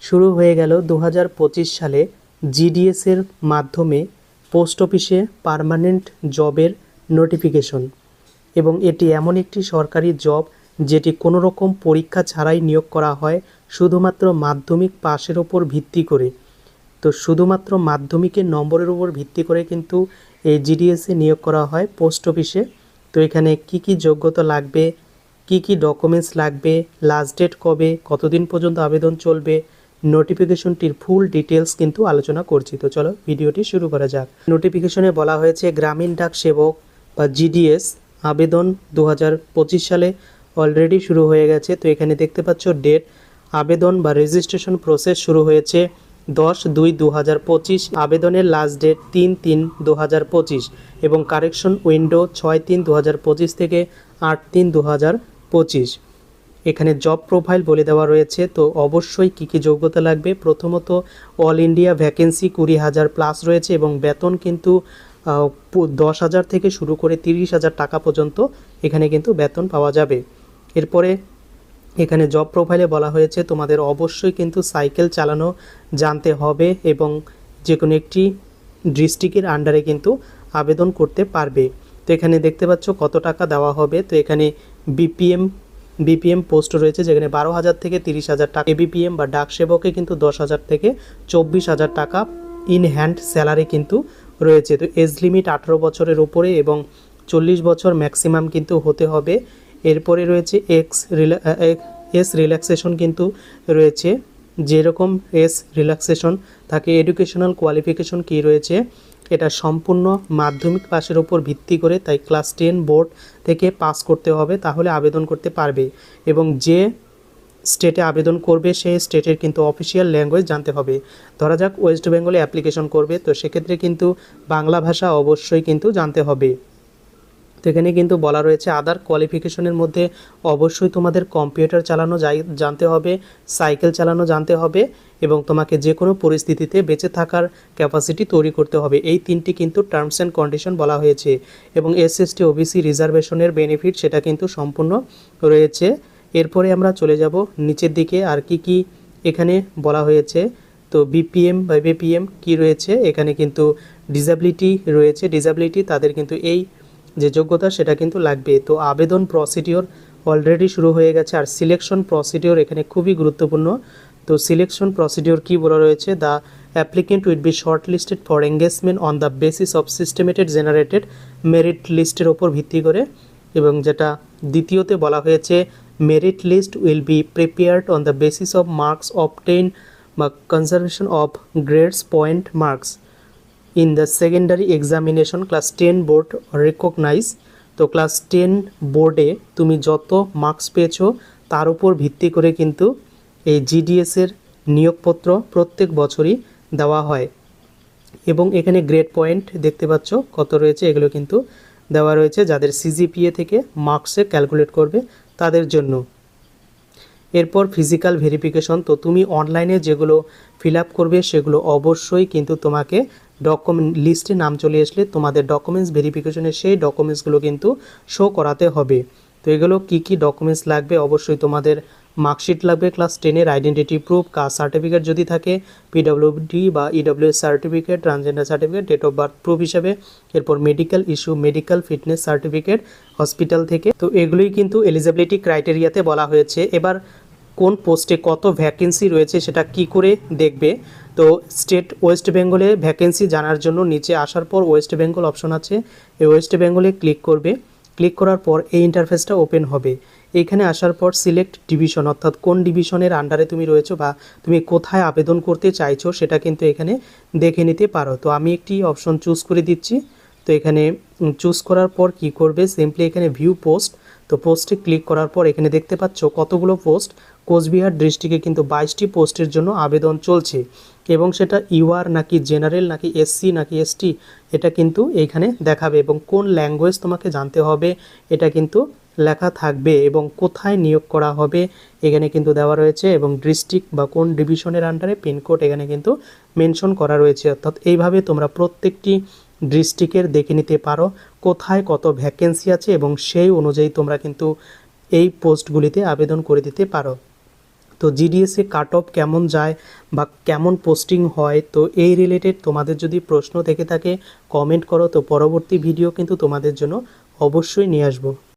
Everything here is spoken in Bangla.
শুরু হয়ে গেল 2025 সালে জিডিএসের মাধ্যমে পোস্ট অফিসে পার্মানেন্ট জবের নোটিফিকেশন। এবং এটি এমন একটি সরকারি জব যেটি কোনো রকম পরীক্ষা ছাড়াই নিয়োগ করা হয়, শুধুমাত্র মাধ্যমিক পাশের ওপর ভিত্তি করে। তো শুধুমাত্র মাধ্যমিকের নম্বরের উপর ভিত্তি করে কিন্তু এই জিডিএসে নিয়োগ করা হয় পোস্ট অফিসে। তো এখানে কি কি যোগ্যতা লাগবে, কি কি ডকুমেন্টস লাগবে, লাস্ট ডেট কবে, কতদিন পর্যন্ত আবেদন চলবে, নোটিফিকেশনটির ফুল ডিটেলস কিন্তু আলোচনা করছি। তো চলো ভিডিওটি শুরু করা যাক। নোটিফিকেশনে বলা হয়েছে গ্রামীণ ডাক সেবক বা জিডিএস আবেদন 2025 সালে অলরেডি শুরু হয়ে গেছে। তো এখানে দেখতে পাচ্ছ ডেট, আবেদন বা রেজিস্ট্রেশন প্রসেস শুরু হয়েছে 10/2/2025, আবেদনের লাস্ট ডেট 3/3/2025 এবং কারেকশন উইন্ডো 6/3/2025 থেকে 8/3/2025। এখানে জব প্রোফাইল বলে দেওয়া রয়েছে। তো অবশ্যই কী কী যোগ্যতা লাগবে, প্রথমত অল ইন্ডিয়া ভ্যাকেন্সি 20,000 প্লাস রয়েছে এবং বেতন কিন্তু 10,000 থেকে শুরু করে 30,000 টাকা পর্যন্ত এখানে কিন্তু বেতন পাওয়া যাবে। এরপরে এখানে জব প্রোফাইলে বলা হয়েছে তোমাদের অবশ্যই কিন্তু সাইকেল চালানো জানতে হবে এবং যে কোনো একটি ডিস্ট্রিক্টের আন্ডারে কিন্তু আবেদন করতে পারবে। তো এখানে দেখতে পাচ্ছ কত টাকা দেওয়া হবে। তো এখানে বিপিএম পোস্ট রয়েছে যেখানে 12,000 থেকে 30,000 টাকা, এবিপিএম বা ডাক সেবকে কিন্তু 10,000 থেকে 24,000 টাকা ইন হ্যান্ড স্যালারি কিন্তু রয়েছে। তো এজ লিমিট 18 বছরের উপরে এবং 40 বছর ম্যাক্সিমাম কিন্তু হতে হবে। এরপরে রয়েছে এস রিল্যাক্সেশন কিন্তু রয়েছে, যেরকম এস রিল্যাক্সেশন থাকে। এডুকেশনাল কোয়ালিফিকেশন কী রয়েছে, এটা সম্পূর্ণ মাধ্যমিক পাশের ওপর ভিত্তি করে, তাই ক্লাস 10 বোর্ড থেকে পাস করতে হবে, তাহলে আবেদন করতে পারবে। এবং যে স্টেটে আবেদন করবে সেই স্টেটের কিন্তু অফিসিয়াল ল্যাঙ্গুয়েজ জানতে হবে। ধরা যাক ওয়েস্ট বেঙ্গলে অ্যাপ্লিকেশন করবে, তো সেক্ষেত্রে কিন্তু বাংলা ভাষা অবশ্যই কিন্তু জানতে হবে। তো এখানে কিন্তু বলা রয়েছে আদার কোয়ালিফিকেশনের মধ্যে অবশ্যই তোমাদের কম্পিউটার চালানো জানতে হবে, সাইকেল চালানো জানতে হবে এবং তোমাকে যে কোনো পরিস্থিতিতে বেঁচে থাকার ক্যাপাসিটি তৈরি করতে হবে। এই তিনটি কিন্তু টার্মস অ্যান্ড কন্ডিশন বলা হয়েছে। এবং এসসি ওবিসি রিজার্ভেশনের বেনিফিট সেটা কিন্তু সম্পূর্ণ রয়েছে। এরপরে আমরা চলে যাব নিচের দিকে, আর কি এখানে বলা হয়েছে। তো বিপিএম বা বিপিএম কি রয়েছে, এখানে কিন্তু ডিসেবিলিটি রয়েছে, ডিসেবিলিটি তাদের কিন্তু এই যে যোগ্যতা সেটা কিন্তু লাগবে। তো আবেদন প্রসিডিওর অলরেডি শুরু হয়ে গেছে। আর সিলেকশন প্রসিডিওর এখানে খুবই গুরুত্বপূর্ণ। তো সিলেকশন প্রসিডিওর কি বলা রয়েছে, the applicant will be shortlisted for engagement on the basis of systemated generated merit লিস্টের ওপর ভিত্তি করে। এবং যেটা দ্বিতীয়তে বলা হয়েছে merit list will be prepared on the basis of marks obtain বা conservation of grades point marks in the secondary examination class 10 board recognise. তো ক্লাস 10 বোর্ডে তুমি যত মার্কস পেয়েছো তার উপর ভিত্তি করে কিন্তু এই জিডিএসের নিয়োগপত্র প্রত্যেক বছরই দেওয়া হয়। এবং এখানে গ্রেড পয়েন্ট দেখতে পাচ্ছ কত রয়েছে, এগুলো কিন্তু দেওয়া রয়েছে যাদের সিজিপিএ থেকে মার্কসে ক্যালকুলেট করবে তাদের জন্য। এরপর ফিজিক্যাল ভেরিফিকেশন। তো তুমি অনলাইনে যেগুলো ফিল আপ করবে সেগুলো অবশ্যই কিন্তু তোমাকে ডকুমেন্ট লিস্টে নাম চলে আসলে তোমাদের ডকুমেন্টস ভেরিফিকেশনে সেই ডকুমেন্টসগুলো কিন্তু শো করাতে হবে। তো এগুলো কি কি ডকুমেন্টস লাগবে, অবশ্যই তোমাদের মার্কশিট লাগবে, ক্লাস 10-এর আইডেন্টিটি প্রুফ, কাস্ট সার্টিফিকেট যদি থাকে, পিডব্লিউডি বা EWS certificate, transgender certificate, date of birth proof হিসাবে। এরপর medical issue, medical fitness certificate hospital থেকে। তো এগুলোই কিন্তু এলিজিবিলিটি ক্রাইটেরিয়াতে বলা হয়েছে। এবার কোন পোস্টে কত ভ্যাকেন্সি রয়েছে সেটা কি করে দেখবে। তো স্টেট ওয়েস্ট বেঙ্গলে ভ্যাকেন্সি জানার জন্য নিচে আসার পর ওয়েস্ট বেঙ্গল অপশন আছে, এই ওয়েস্ট বেঙ্গলে ক্লিক করবে। ক্লিক করার পর এই ইন্টারফেসটা ওপেন হবে। এইখানে আসার পর সিলেক্ট ডিভিশন, অর্থাৎ কোন ডিভিশনের আন্ডারে তুমি রয়েছো বা তুমি কোথায় আবেদন করতে চাইছো সেটা কিন্তু এখানে দেখে নিতে পারো। তো আমি একটি অপশন চুজ করে দিচ্ছি। তো এখানে চুজ করার পর কি করবে, সিম্পলি এখানে ভিউ পোস্ট। তো পোস্টে ক্লিক করার পর এখানে দেখতে পাচ্ছ কতগুলো পোস্ট। কোচবিহার ডিস্ট্রিক্টে কিন্তু 22টি পোস্টের জন্য আবেদন চলছে এবং সেটা ইউআর নাকি জেনারেল নাকি এসসি নাকি এসটি এটা কিন্তু এইখানে দেখাবে। এবং কোন ল্যাঙ্গুয়েজ তোমাকে জানতে হবে এটা কিন্তু লেখা থাকবে এবং কোথায় নিয়োগ করা হবে এখানে কিন্তু দেওয়া রয়েছে। এবং ডিস্ট্রিক্ট বা কোন ডিভিশনের আন্ডারে পিনকোড এখানে কিন্তু মেনশন করা রয়েছে। অর্থাৎ এইভাবে তোমরা প্রত্যেকটি ডিস্ট্রিক্টের দেখে নিতে পারো কোথায় কত ভ্যাকেন্সি আছে এবং সেই অনুযায়ী তোমরা কিন্তু এই পোস্টগুলিতে আবেদন করে দিতে পারো। তো জিডিএসে কাট অফ কেমন যায় বা কেমন পোস্টিং হয়, তো এই রিলেটেড তোমাদের যদি প্রশ্ন থেকে থাকে কমেন্ট করো, তো পরবর্তী ভিডিও কিন্তু তোমাদের জন্য অবশ্যই নিয়ে আসবো।